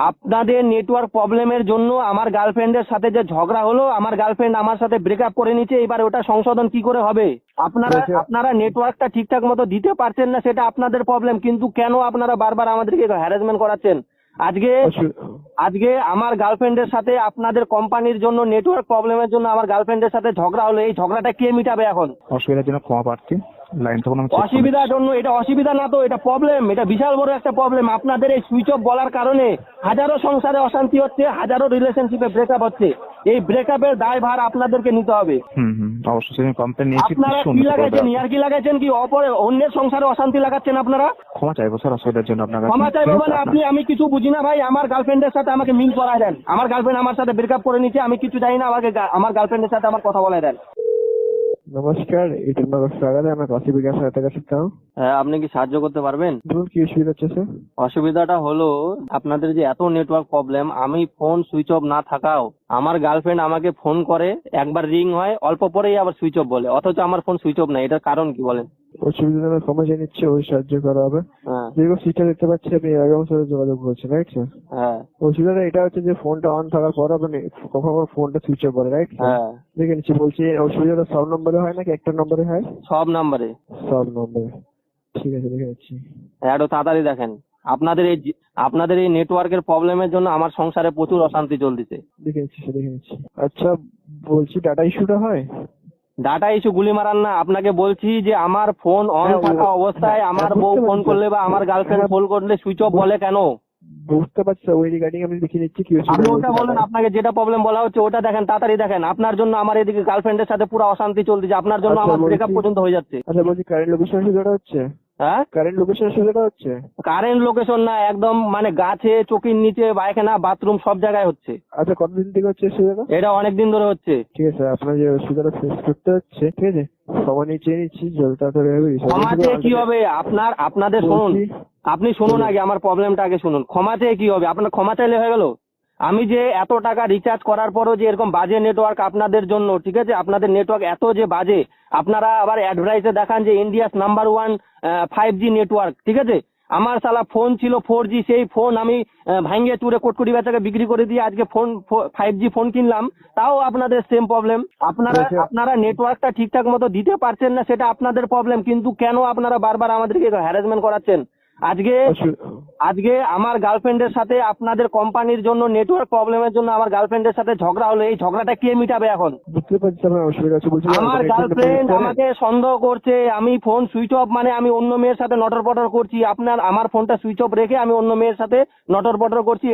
আপনাদের নেটওয়ার্ক প্রবলেমের জন্য আমার গার্লফ্রেন্ডের সাথে যে ঝগড়া হলো, আমার গার্লফ্রেন্ড আমার সাথে ব্রেকআপ করে নিচ্ছে, এবার ওটা সংশোধন কি করে হবে? আপনারা নেটওয়ার্কটা ঠিকঠাক মতো দিতে পারছেন না, সেটা আপনাদের প্রবলেম, কিন্তু কেন আপনারা বারবার আমাদেরকে হ্যারাসমেন্ট করাচ্ছেন? আজকে আমার গার্লফ্রেন্ডের সাথে আপনাদের কোম্পানির জন্য নেটওয়ার্ক প্রবলেমের জন্য আমার গার্লফ্রেন্ডের সাথে ঝগড়া হলো, এই ঝগড়াটা কে মিটাবে এখন? অসুবিধার জন্য ক্ষমা প্রার্থী। লাইন তখন অসুবিধার জন্য? এটা অসুবিধা না তো, এটা প্রবলেম, এটা বিশাল বড় একটা প্রবলেম। আপনাদের এই সুইচ অফ বলার কারণে হাজারো সংসারে অশান্তি হচ্ছে, হাজারো রিলেশনশিপে ব্রেকআপ হচ্ছে। এই ব্রেকআপের দায়ভার আপনাদেরকে নিতে হবে। অবশ্যই কমপ্লেন নিয়েছি। আপনারা কি লাগাইছেন, ইয়ার্কি লাগাইছেন কি? অন্যের সংসারে অশান্তি লাগাচ্ছেন আপনারা। ক্ষমা চাইবো স্যার অসুবিধার জন্য আপনার কাছে। ক্ষমা চাইবো মানে আমি কিছু বুঝি না ভাই। আমার গার্লফ্রেন্ডের সাথে আমাকে মিল করায় দেন। আমার গার্লফ্রেন্ড আমার সাথে ব্রেকআপ করে নিচ্ছে, আমি কিছু জানি না, আমাকে আমার গার্লফ্রেন্ডের সাথে আমার কথা বলায় দেন। নমস্কার, এটা স্বাগত है। मैं काशी विकास सहायता कर सकता हूँ। হ্যাঁ, আপনি কি সাহায্য করতে পারবেন? বলুন কি অসুবিধা হচ্ছে স্যার? অসুবিধাটা হলো আপনাদের যে এত নেটওয়ার্ক প্রবলেম, আমি ফোন সুইচ অফ না থাকাও আমার গার্লফ্রেন্ড আমাকে ফোন করে, একবার রিং হয়, অল্প পরেই আবার সুইচ অফ বলে, অথচ আমার ফোন সুইচ অফ নাই। এটার কারণ কি বলেন? অসুবিধা আমি ক্ষমা জানিয়ে নিচ্ছি, ওই সাহায্য করা হবে। হ্যাঁ যেরকম সিটটা দেখতে পাচ্ছি আপনি এরকম সাথে যোগাযোগ করছেন, রাইট স্যার? হ্যাঁ অসুবিধাটা এটা হচ্ছে যে ফোনটা অন থাকার পর আপনি কখনো ফোনটা সুইচ অফ করে, রাইট স্যার? হ্যাঁ, দেখে নিচ্ছি। বলছি অসুবিধাটা সব নম্বরে হয় নাকি একটা নম্বরে হয়? সব নাম্বারে। সব নম্বরে। ঠিক আছে, দেখে নিচ্ছি। একটু তাড়াতাড়ি দেখেন। আপনাদের এই নেটওয়ার্কের প্রবলেমের জন্য আমার সংসারে প্রচুর অশান্তি চলতেছে। দেখে নিচ্ছি স্যার, দেখে নিচ্ছি। আচ্ছা বলছি ডাটা ইস্যুটা হয়? ডাটা ইস্যু গুলি মারান না, আপনাকে বলছি যে আমার ফোন অন থাকা অবস্থায় আমার বউ ফোন করলে বা আমার গার্লফ্রেন্ড ফোন করলে সুইচ অফ বলে কেন? বুঝতে পারছি স্যার, ওই রিগার্ডিং আমি দেখে নিচ্ছি কি আপনি ওটা বলেন, আপনাকে যেটা প্রবলেম বলা হচ্ছে ওটা দেখেন, তাড়াতাড়ি দেখেন। আপনার জন্য আমার এদিকে গার্লফ্রেন্ডের সাথে পুরো অশান্তি চলতেছে, আপনার জন্য আচ্ছা, আমার বলছি- ব্রেকআপ পর্যন্ত হয়ে যাচ্ছে। আচ্ছা বলছি কারেন্ট লোকেশন সুবিধাটা হচ্ছে? হ্যাঁ, কারেন্ট লোকেশন সুবিধাটা হচ্ছে? কারেন্ট লোকেশন না, একদম মানে গাছে, চোখের নিচে, পায়খানা, বাথরুম সব জায়গায় হচ্ছে। আচ্ছা কতদিন থেকে হচ্ছে সুবিধাটা? এটা অনেকদিন ধরে হচ্ছে। ঠিক আছে, আপনার যে অসুবিধাটা ফেস করতে হচ্ছে, ঠিক আছে, ক্ষমা নিয়ে নিচ্ছি, জলটা তো ক্ষমাতে কি হবে? আপনাদের শুনুন, আপনি শুনুন আগে, আমার প্রবলেমটা আগে শুনুন। ক্ষমাতে কি হবে? আপনার ক্ষমা চাইলে হয়ে গেল? আমি যে এত টাকা রিচার্জ করার পরও যে এরকম বাজে নেটওয়ার্ক আপনাদের জন্য, ঠিক আছে, আপনাদের নেটওয়ার্ক এত যে বাজে, আপনারা আবার অ্যাডভার্টাইজে দেখান যে ইন্ডিয়াস নাম্বার 1 5G নেটওয়ার্ক, ঠিক আছে। আমার শালা ফোন ছিল 4G, সেই ফোন আমি ভাঙ্গে চুরে কোটকুটি বেচাকে বিক্রি করে দিয়ে আজকে ফোন 5G ফোন কিনলাম, তাও আপনাদের সেম প্রবলেম। আপনারা নেটওয়ার্কটা ঠিকঠাক মতো দিতে পারছেন না, সেটা আপনাদের প্রবলেম, কিন্তু কেন আপনারা বারবার আমাদেরকে হ্যারাসমেন্ট করাচ্ছেন? আজকে আমার গার্লফ্রেন্ডের সাথে আপনাদের কোম্পানির জন্য নেটওয়ার্ক প্রবলেমের জন্য আমার গার্লফ্রেন্ডের সাথে ঝগড়া হলো, এই ঝগড়াটা কে মিটাবে এখন? বুঝতে পারছি আপনার অসুবিধা আছে। বলছি আমার গার্লফ্রেন্ড আমাকে সন্দেহ করছে, আমি ফোন সুইচ অফ মানে আমি অন্য মেয়ের সাথে নটর পটর করছি, আমার ফোনটা সুইচ অফ রেখে আমি অন্য মেয়ের সাথে নটর পটর করছি।